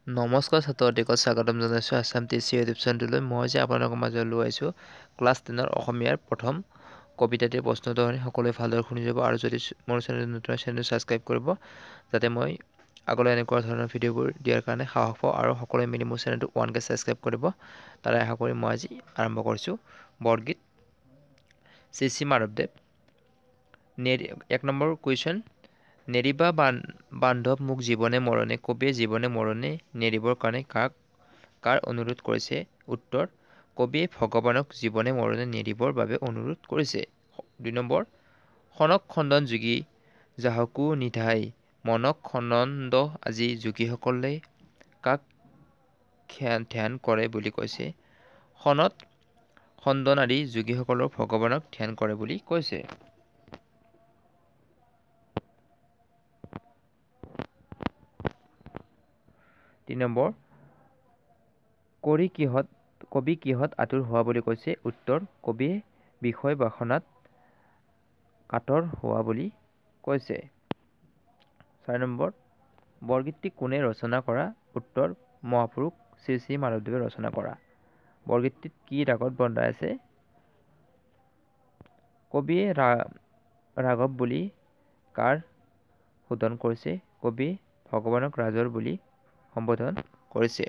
নমস্কাৰ ছাত্ৰসকলক স্বাগতম জনাইছোঁ আছাম টিচি ইউটিউব চেনেললৈ। মই যে আপোনালোকৰ মাজত লৈ আহিছোঁ ক্লাছ 10 অসমীয়াৰ প্ৰথম কবিতাটিৰ প্ৰশ্নোত্তৰখিনি সকলোৱে ভালদৰে শুনি যাব আৰু যদি মোৰ চেনেল নতুন চেনেল ছাবস্ক্ৰাইব কৰিব যাতে মই আগলৈ এনেকুৱা ধৰণৰ ভিডিঅ'বোৰ দিয়াৰ কাৰণে সাহস পাওঁ আৰু সকলোৱে মিলি মোৰ চেনেলটো 1K ছাবস্ক্ৰাইব কৰিব। তাৰে আশা কৰি মই আজি আৰম্ভ কৰিছোঁ বৰগীত শ্ৰী মাধৱদেৱ। 1 নম্বৰ কুৱেশ্যন, নেৰিবা বান্ধৱ মোক জীৱনে মৰণে, কবিয়ে জীৱনে মৰণে নেৰিবৰ কাৰণে কাৰ অনুৰোধ কৰিছে? উত্তৰ, কবিয়ে ভগৱানক জীৱনে মৰণে নেৰিবৰ বাবে অনুৰোধ কৰিছে। 2 নম্বৰ, খনক খণ্ডন যোগী যাহকো নিধাই, মনক খনন্দ আজি যোগীসকলে কাক ধ্যান কৰে বুলি কৈছে? খনত খণ্ডন আদি যোগীসকলৰ ভগৱানক ধ্যান কৰে বুলি কৈছে। 3 নম্বৰ, কবি কিহত আতুৰ হোৱা বুলি কৈছে? উত্তৰ, কবিয়ে বিষয় বাসনাত কাতৰ হোৱা বুলি কৈছে। 4 নম্বৰ, বৰগীতটি কোনে ৰচনা কৰা? উত্তৰ, মহাপুৰুষ শ্ৰী মাধৱদেৱে ৰচনা কৰা। বৰগীতটিত কি ৰাগত বন্ধা আছে? কবিয়ে ৰাঘৱ বুলি কাৰ শোধন কৰিছে? কবিয়ে ভগৱানক ৰাজৰ বুলি সম্বোধন কৰিছে।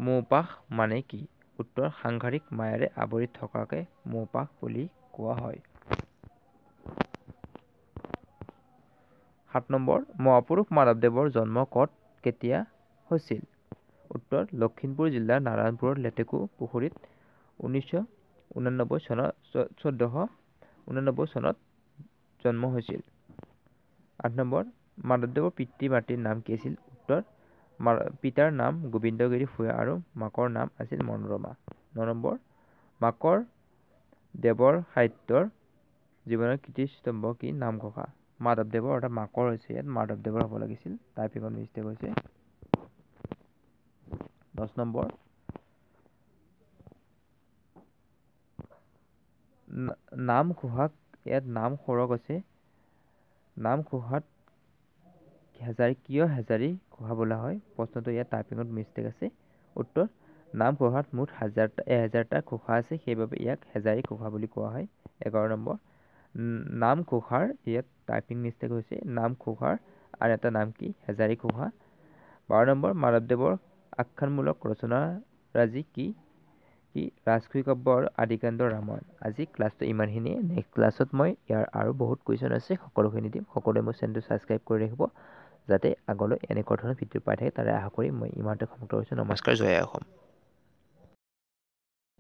মৌপাশ মানে কি? উত্তৰ, সাংসাৰিক মায়াৰে আৱৰি থকাকে মৌপাশ বুলি কোৱা হয়। 7 নম্বৰ, মহাপুৰুষ মাধৱদেৱৰ জন্ম ক'ত কেতিয়া হৈছিল? উত্তৰ, লখিমপুৰ জিলাৰ নাৰায়ণপুৰৰ লেটেকু পুখুৰীত 1489 চনত জন্ম হৈছিল। 8 নম্বৰ, মাধৱদেৱৰ পিতৃ মাতৃৰ নাম কি আছিল? উত্তৰ, পিতাৰ নাম গোবিন্দগিৰি ভূঞা আৰু মাকৰ নাম আছিল মনোৰমা। 9 নম্বৰ, মাকৰ দেৱৰ সাহিত্যৰ জীৱনৰ কীৰ্তিস্তম্ভ কি? নামঘোষা। মাধৱদেৱৰ অৰ্থাৎ মাকৰ হৈছে ইয়াত মাধৱদেৱৰ হ'ব লাগিছিল, টাইপিঙত মিষ্টেক হৈছে। 10 নম্বৰ, নামঘোষাক ইয়াত নাম সৰগ আছে, নামঘোষাত কিয় হেজাৰী ঘোষা বোলা হয়? প্ৰশ্নটো ইয়াত টাইপিঙত মিষ্টেক আছে। উত্তৰ, নামঘোষাত মুঠ 1000টা ঘোষা আছে, সেইবাবে ইয়াক হেজাৰী ঘোষা বুলি কোৱা হয়। 11 নম্বৰ, নামঘোষাৰ ইয়াত টাইপিং মিষ্টেক হৈছে, নামঘোষাৰ আন এটা নাম কি? হেজাৰী ঘোষা। 12 নম্বৰ, মাধৱদেৱৰ আখ্যানমূলক ৰচনাৰাজি কি? ৰাজখুই কাব্য আৰু আদিকাণ্ড ৰামায়ণ। আজি ক্লাছটো ইমানখিনিয়ে। নেক্সট ক্লাছত মই ইয়াৰ আৰু বহুত কুৱেশ্যন আছে, সকলোখিনি দিম। সকলোৱে মোৰ চেনেলটো ছাবস্ক্ৰাইব কৰি ৰাখিব যাতে আগলৈ এনেকুৱা ধৰণৰ ভিডিঅ' পাই থাকে, তাৰে আশা কৰি মই ইমানতে সমাপ্ত কৰিছোঁ। নমস্কাৰ, জয় অসম।